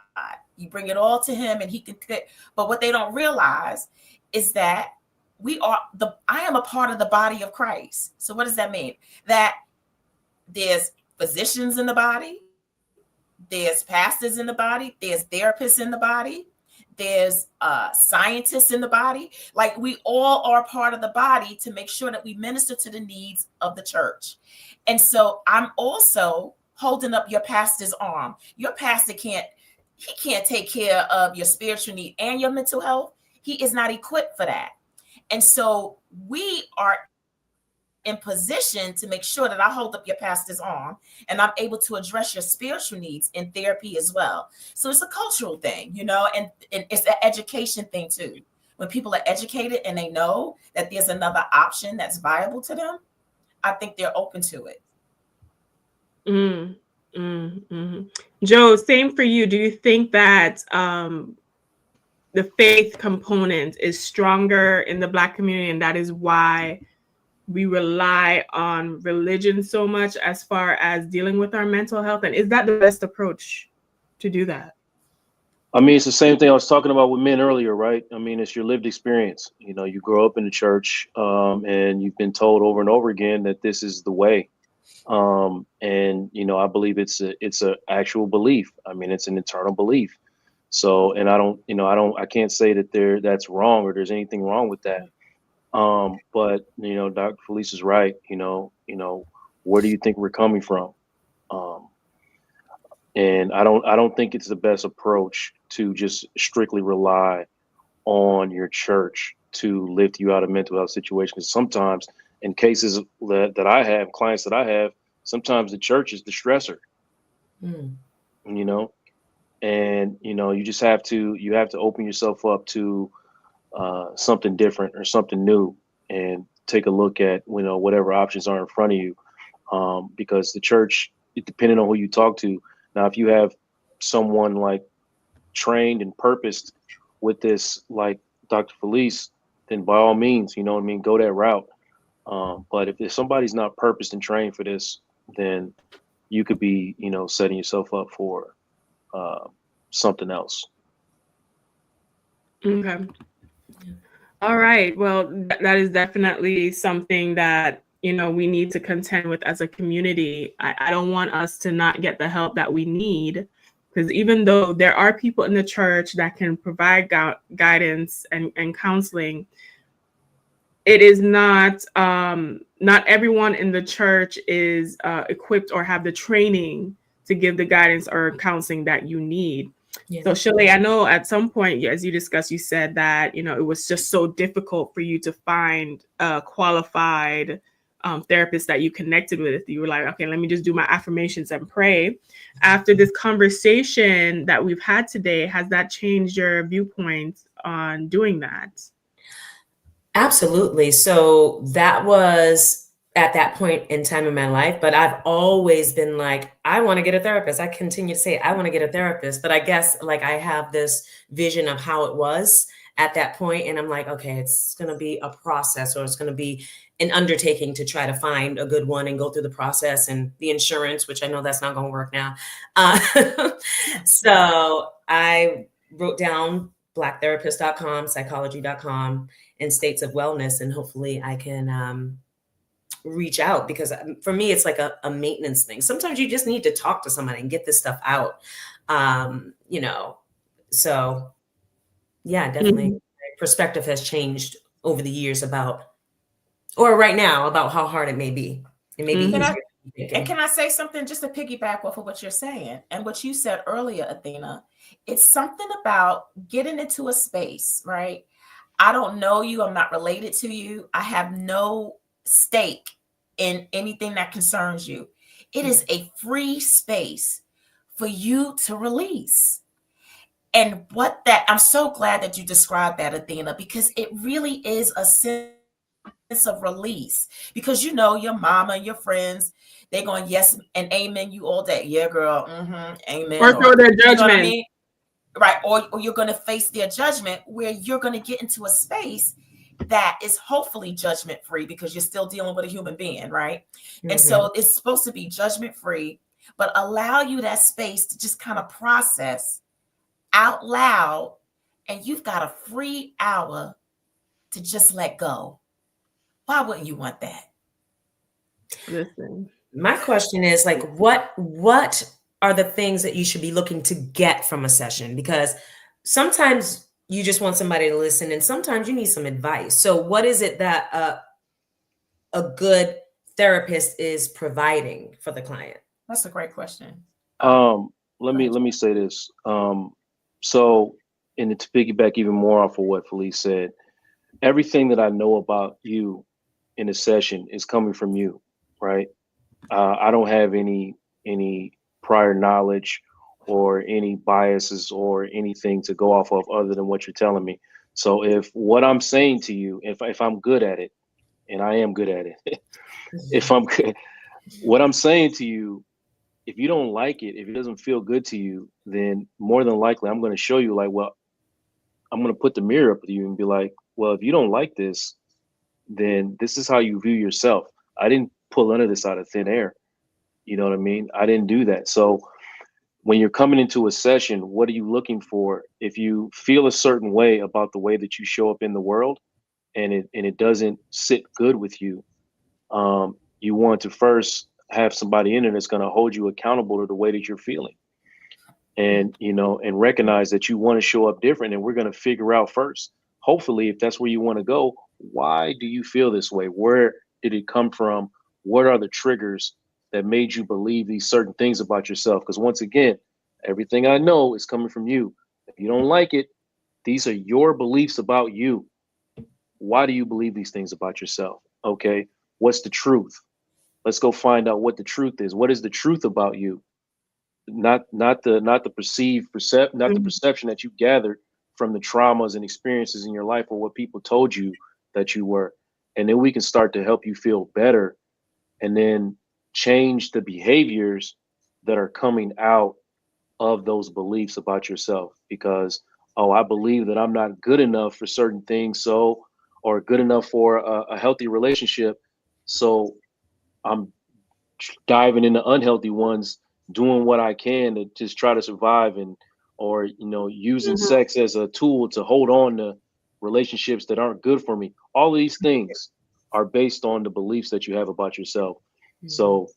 You bring it all to him and he can fit. But what they don't realize is that I am a part of the body of Christ. So what does that mean? That there's physicians in the body, there's pastors in the body, there's therapists in the body, there's scientists in the body. Like we all are part of the body to make sure that we minister to the needs of the church. And so I'm also holding up your pastor's arm. Your pastor can't take care of your spiritual need and your mental health. He is not equipped for that. And so we are in position to make sure that I hold up your pastor's arm and I'm able to address your spiritual needs in therapy as well. So it's a cultural thing, and it's an education thing too. When people are educated and they know that there's another option that's viable to them, I think they're open to it. Joe, same for you. Do you think that the faith component is stronger in the Black community, and that is why we rely on religion so much as far as dealing with our mental health? And is that the best approach to do that? I mean, it's the same thing I was talking about with men earlier, right? I mean, it's your lived experience. You grow up in the church and you've been told over and over again that this is the way. And I believe it's a actual belief. I mean, it's an internal belief. So, and I can't say that that's wrong or there's anything wrong with that. But Dr. Felice is right. Where do you think we're coming from? And I don't think it's the best approach to just strictly rely on your church to lift you out of mental health situations. Sometimes in cases that I have, clients that I have, sometimes the church is the stressor, and you just have to open yourself up to something different or something new and take a look at, whatever options are in front of you. Because the church, depending on who you talk to, now, if you have someone like trained and purposed with this, like Dr. Felice, then by all means, go that route. But if somebody's not purposed and trained for this, then you could be, setting yourself up for something else. Okay. All right. Well, that is definitely something that, we need to contend with as a community. I don't want us to not get the help that we need, because even though there are people in the church that can provide guidance and counseling, it is not everyone in the church is equipped or have the training to give the guidance or counseling that you need. Yeah. So Shirley, I know at some point, as you discussed, you said that, it was just so difficult for you to find a qualified therapist that you connected with. You were like, okay, let me just do my affirmations and pray. After this conversation that we've had today, has that changed your viewpoint on doing that? Absolutely. So that was at that point in time in my life, but I've always been like, I want to get a therapist. I continue to say, I want to get a therapist, but I guess like I have this vision of how it was at that point. And I'm like, okay, it's going to be a process, or it's going to be an undertaking to try to find a good one and go through the process and the insurance, which I know that's not going to work now. So I wrote down blacktherapist.com, psychology.com, and states of wellness. And hopefully I can reach out, because for me, it's like a maintenance thing. Sometimes you just need to talk to somebody and get this stuff out. You know, so yeah, definitely. Mhm. Perspective has changed over the years about, or right now, about how hard it may be. It may be Mhm. easier. And can I say something just to piggyback off of what you're saying and what you said earlier, Athena? It's something about getting into a space, right? I don't know you. I'm not related to you. I have no stake in anything that concerns you. It is a free space for you to release. And what that, I'm so glad that you described that, Athena, because it really is a sense of release. Because you know, your mama, your friends, they're going yes and amen you all day. Yeah, girl, amen. Or throw their You know what I judgment. mean? Right. Or you're going to face their judgment, where you're going to get into a space that is hopefully judgment free, because you're still dealing with a human being, right? And so it's supposed to be judgment free, but allow you that space to just kind of process out loud, and you've got a free hour to just let go. Why wouldn't you want that? Listen. My question is, like, what are the things that you should be looking to get from a session? Because sometimes you just want somebody to listen, and sometimes you need some advice. So what is it that a good therapist is providing for the client? That's a great question. Let me say this. So, and to piggyback even more off of what Felice said, everything that I know about you in a session is coming from you, right? I don't have any prior knowledge or any biases or anything to go off of other than what you're telling me. So if what I'm saying to you, if I'm good at it, and I am good at it, if I'm good, what I'm saying to you, if you don't like it, if it doesn't feel good to you, then more than likely I'm going to show you, like, well, I'm going to put the mirror up with you and be like, well, if you don't like this, then this is how you view yourself. I didn't pull none of this out of thin air. You know what I mean? I didn't do that. So when you're coming into a session, what are you looking for? If you feel a certain way about the way that you show up in the world, and it doesn't sit good with you, you want to first have somebody in there that's going to hold you accountable to the way that you're feeling, and and recognize that you want to show up different. And we're going to figure out first, hopefully, if that's where you want to go, why do you feel this way? Where did it come from? What are the triggers that made you believe these certain things about yourself? Because once again, everything I know is coming from you. If you don't like it, these are your beliefs about you. Why do you believe these things about yourself? Okay, what's the truth? Let's go find out what the truth is. What is the truth about you? Not the perception that you gathered from the traumas and experiences in your life, or what people told you that you were. And then we can start to help you feel better, and then change the behaviors that are coming out of those beliefs about yourself. Because, oh, I believe that I'm not good enough for certain things, so, or good enough for a healthy relationship, so I'm diving into unhealthy ones, doing what I can to just try to survive, and or using sex as a tool to hold on to relationships that aren't good for me. All of these things are based on the beliefs that you have about yourself. So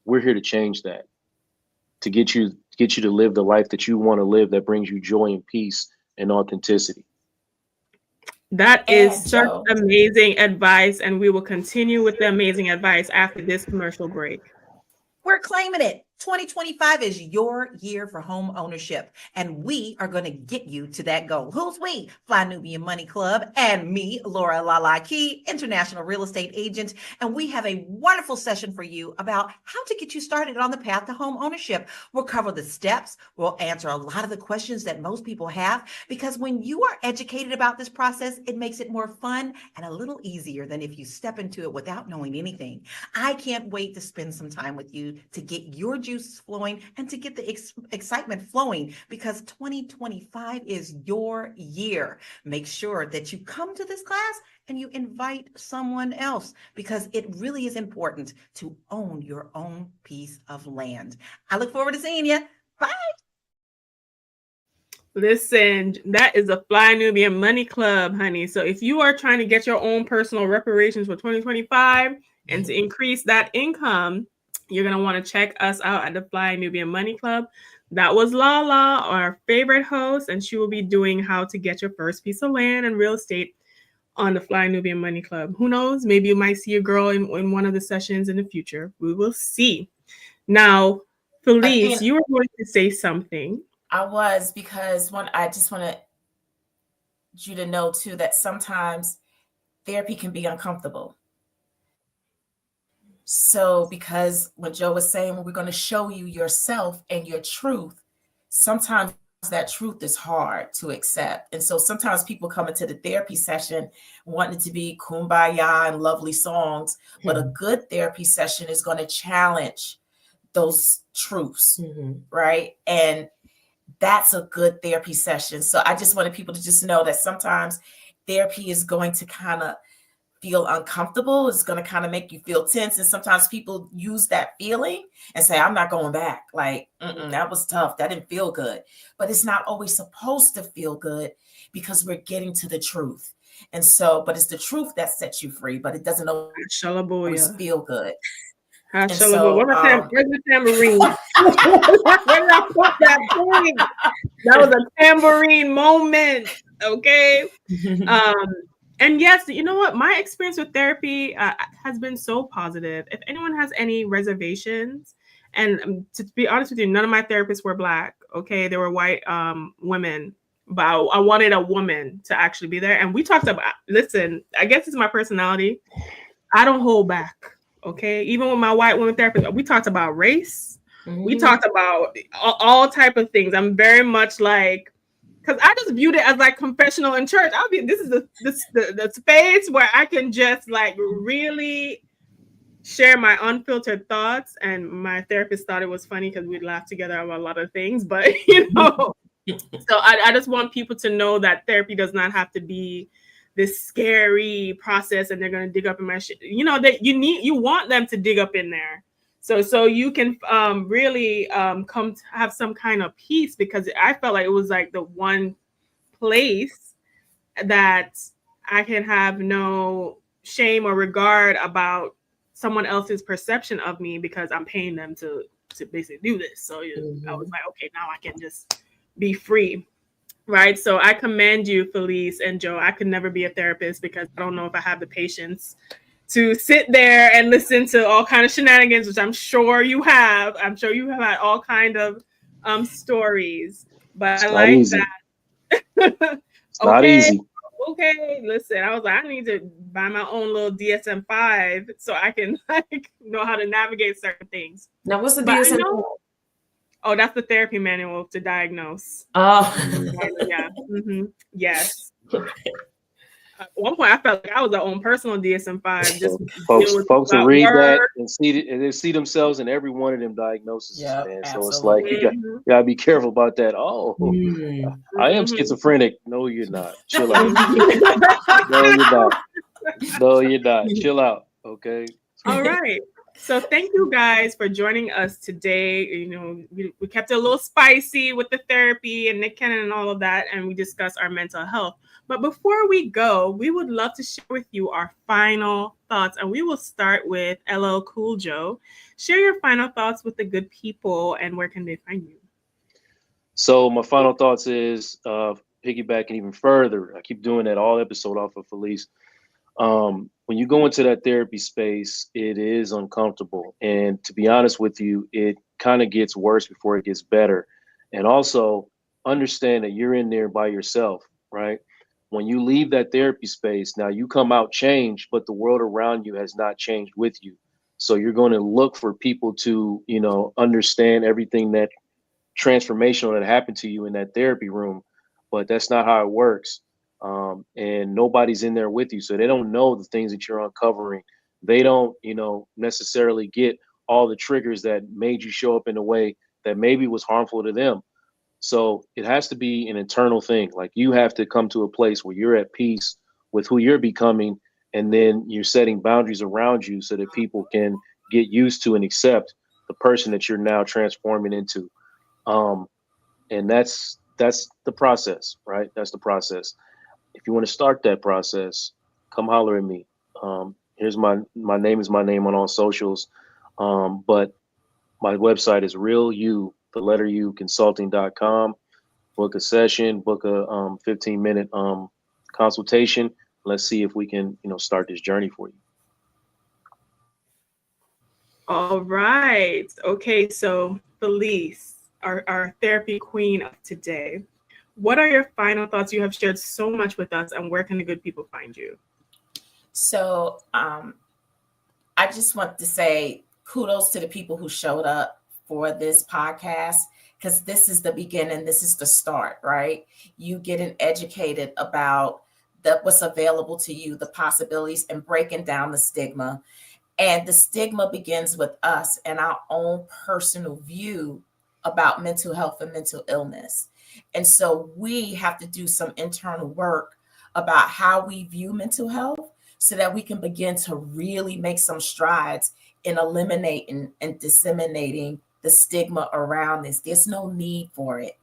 we're here to change that, to get you to live the life that you want to live, that brings you joy and peace and authenticity. That is such Joe, amazing advice, and we will continue with the amazing advice after this commercial break. We're claiming it. 2025 is your year for home ownership, and we are going to get you to that goal. Who's we? Fly Nubian Money Club and me, Laura Lala Key, international real estate agent, and we have a wonderful session for you about how to get you started on the path to home ownership. We'll cover the steps. We'll answer a lot of the questions that most people have, because when you are educated about this process, it makes it more fun and a little easier than if you step into it without knowing anything. I can't wait to spend some time with you to get your juices flowing and to get the excitement flowing, because 2025 is your year. Make sure that you come to this class and you invite someone else, because it really is important to own your own piece of land. I look forward to seeing you. Bye. Listen, that is a Fly Nubian Money Club, honey. So if you are trying to get your own personal reparations for 2025, And to increase that income, you're going to want to check us out at the Fly Nubian Money Club. That was Lala, our favorite host, and she will be doing how to get your first piece of land and real estate on the Fly Nubian Money Club. Who knows? Maybe you might see a girl in one of the sessions in the future. We will see. Now, Felice, you were going to say something. I was, because I just wanted you to know too that sometimes therapy can be uncomfortable. So, because when Joe was saying, well, we're going to show you yourself and your truth, sometimes that truth is hard to accept. And so sometimes people come into the therapy session wanting it to be kumbaya and lovely songs, but a good therapy session is going to challenge those truths, right? And that's a good therapy session. So I just wanted people to just know that sometimes therapy is going to kind of feel uncomfortable. It's going to kind of make you feel tense. And sometimes people use that feeling and say, I'm not going back. Like, that was tough. That didn't feel good. But it's not always supposed to feel good because we're getting to the truth. And so, but it's the truth that sets you free, but it doesn't always feel good. And so, where's the tambourine? That was a tambourine moment. Okay. And yes, you know what? My experience with therapy has been so positive. If anyone has any reservations, and to be honest with you, none of my therapists were Black. Okay, they were white women, but I wanted a woman to actually be there. And we talked about, listen, I guess it's my personality. I don't hold back. Okay, even with my white woman therapist, we talked about race. We talked about all type of things. I'm very much like, because I just viewed it as like confessional in church. This is the space where I can just like really share my unfiltered thoughts. And my therapist thought it was funny because we'd laugh together about a lot of things. But so I just want people to know that therapy does not have to be this scary process and they're going to dig up in my shit. You know, that you want them to dig up in there. So you can really come to have some kind of peace, because I felt like it was like the one place that I can have no shame or regard about someone else's perception of me, because I'm paying them to basically do this. So I was like, okay, now I can just be free. Right. So I commend you, Felice and Joe. I could never be a therapist because I don't know if I have the patience to sit there and listen to all kind of shenanigans, which I'm sure you have. I'm sure you have had all kind of stories, but I like easy. that. It's not easy. Okay, listen, I was like, I need to buy my own little DSM-5 so I can like know how to navigate certain things. Now, what's the DSM-5? Oh, that's the therapy manual to diagnose. Oh, yeah. Yes. At one point, I felt like I was their own personal DSM-5. Just folks will read that and see themselves in every one of them diagnoses. Yep, man. absolutely. So it's like you gotta be careful about that. Oh, I am schizophrenic. No, you're not. Chill out. No, you're not. No, you're not. Chill out. Okay. All right. So thank you guys for joining us today. You know, we kept it a little spicy with the therapy and Nick Cannon and all of that, and we discussed our mental health. But before we go, we would love to share with you our final thoughts, and we will start with LL Cool Joe. Share your final thoughts with the good people, and where can they find you? So my final thoughts is piggybacking even further. I keep doing that all episode off of Felice. When you go into that therapy space, it is uncomfortable. And to be honest with you, it kind of gets worse before it gets better. And also understand that you're in there by yourself, right? When you leave that therapy space, now you come out changed, but the world around you has not changed with you. So you're going to look for people to, you know, understand everything that transformational that happened to you in that therapy room, but that's not how it works. And nobody's in there with you. So they don't know the things that you're uncovering. They don't, you know, necessarily get all the triggers that made you show up in a way that maybe was harmful to them. So it has to be an internal thing. Like you have to come to a place where you're at peace with who you're becoming, and then you're setting boundaries around you so that people can get used to and accept the person that you're now transforming into. And that's the process, right? That's the process. If you want to start that process, come holler at me. Here's my name is my name on all socials. But my website is consulting.com. Book a session, book a 15-minute consultation. Let's see if we can, start this journey for you. All right. Okay, so Felice, our therapy queen of today, what are your final thoughts? You have shared so much with us, and where can the good people find you? So I just want to say kudos to the people who showed up for this podcast, because this is the beginning. This is the start, right? You getting educated about what's available to you, the possibilities, and breaking down the stigma. And the stigma begins with us and our own personal view about mental health and mental illness. And so we have to do some internal work about how we view mental health so that we can begin to really make some strides in eliminating and disseminating the stigma around this. There's no need for it.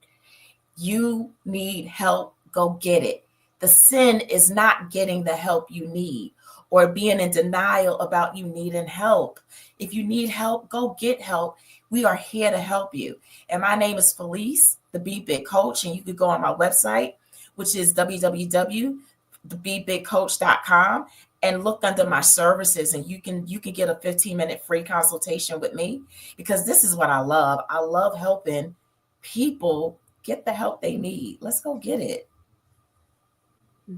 You need help, go get it. The sin is not getting the help you need or being in denial about you needing help. If you need help, go get help. We are here to help you. And my name is Felice, the Be Big Coach, and you could go on my website, which is www.thebebigcoach.com, and look under my services, and you can get a 15-minute free consultation with me, because this is what I love. I love helping people get the help they need. Let's go get it.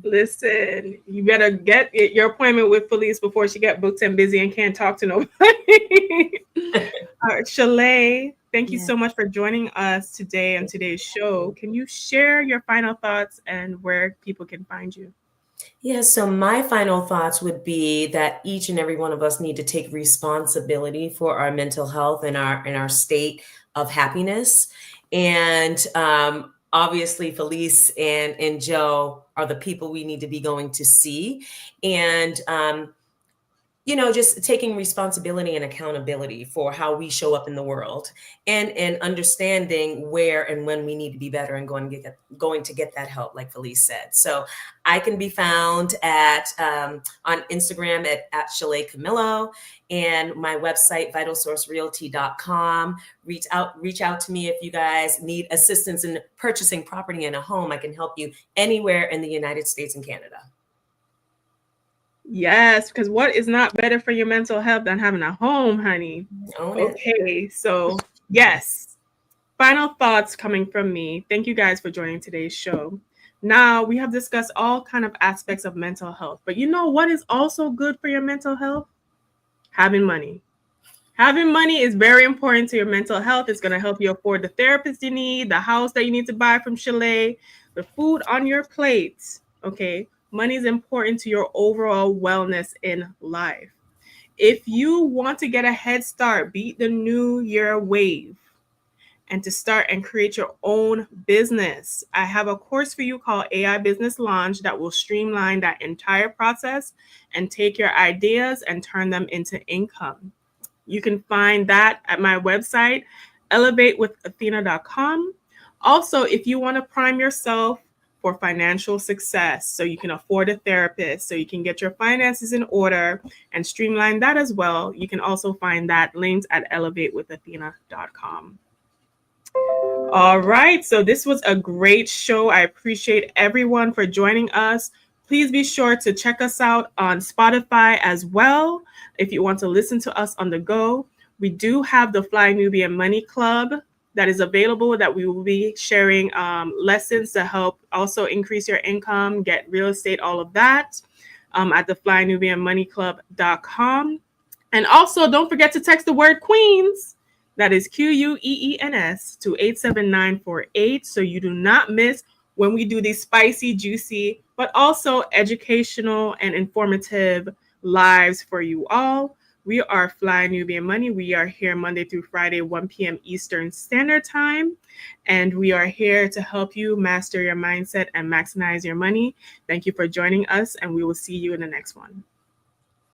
Listen, you better get your appointment with Felice before she get booked and busy and can't talk to nobody. All right, Shalay, thank you so much for joining us today on today's show. Can you share your final thoughts and where people can find you? Yeah, so my final thoughts would be that each and every one of us need to take responsibility for our mental health and our state of happiness. And obviously, Felice and Joe are the people we need to be going to see. And just taking responsibility and accountability for how we show up in the world, and understanding where and when we need to be better and going to get that help, like Felice said. So I can be found on Instagram at Shalay Camillo, and my website, vitalsourcerealty.com. Reach out to me if you guys need assistance in purchasing property and a home. I can help you anywhere in the United States and Canada. Yes, because what is not better for your mental health than having a home, honey? Okay, so yes. Final thoughts coming from me. Thank you guys for joining today's show. Now, we have discussed all kind of aspects of mental health, but you know what is also good for your mental health? Having money. Having money is very important to your mental health. It's going to help you afford the therapist you need, the house that you need to buy from Shalay, the food on your plate, okay? Money is important to your overall wellness in life. If you want to get a head start, beat the new year wave, and to start and create your own business, I have a course for you called AI Business Launch that will streamline that entire process and take your ideas and turn them into income. You can find that at my website, elevatewithathena.com. Also, if you want to prime yourself for financial success, so you can afford a therapist, so you can get your finances in order and streamline that as well, you can also find that linked at elevatewithathena.com. All right, so this was a great show. I appreciate everyone for joining us. Please be sure to check us out on Spotify as well if you want to listen to us on the go. We do have the Fly Nubian Money Club that is available, that we will be sharing lessons to help also increase your income, get real estate, all of that at the flynubianmoneyclub.com. And also, don't forget to text the word Queens, that is QUEENS, to 87948, so you do not miss when we do these spicy, juicy, but also educational and informative lives for you all. We are Fly Nubian Money. We are here Monday through Friday, 1 p.m. Eastern Standard Time. And we are here to help you master your mindset and maximize your money. Thank you for joining us, and we will see you in the next one.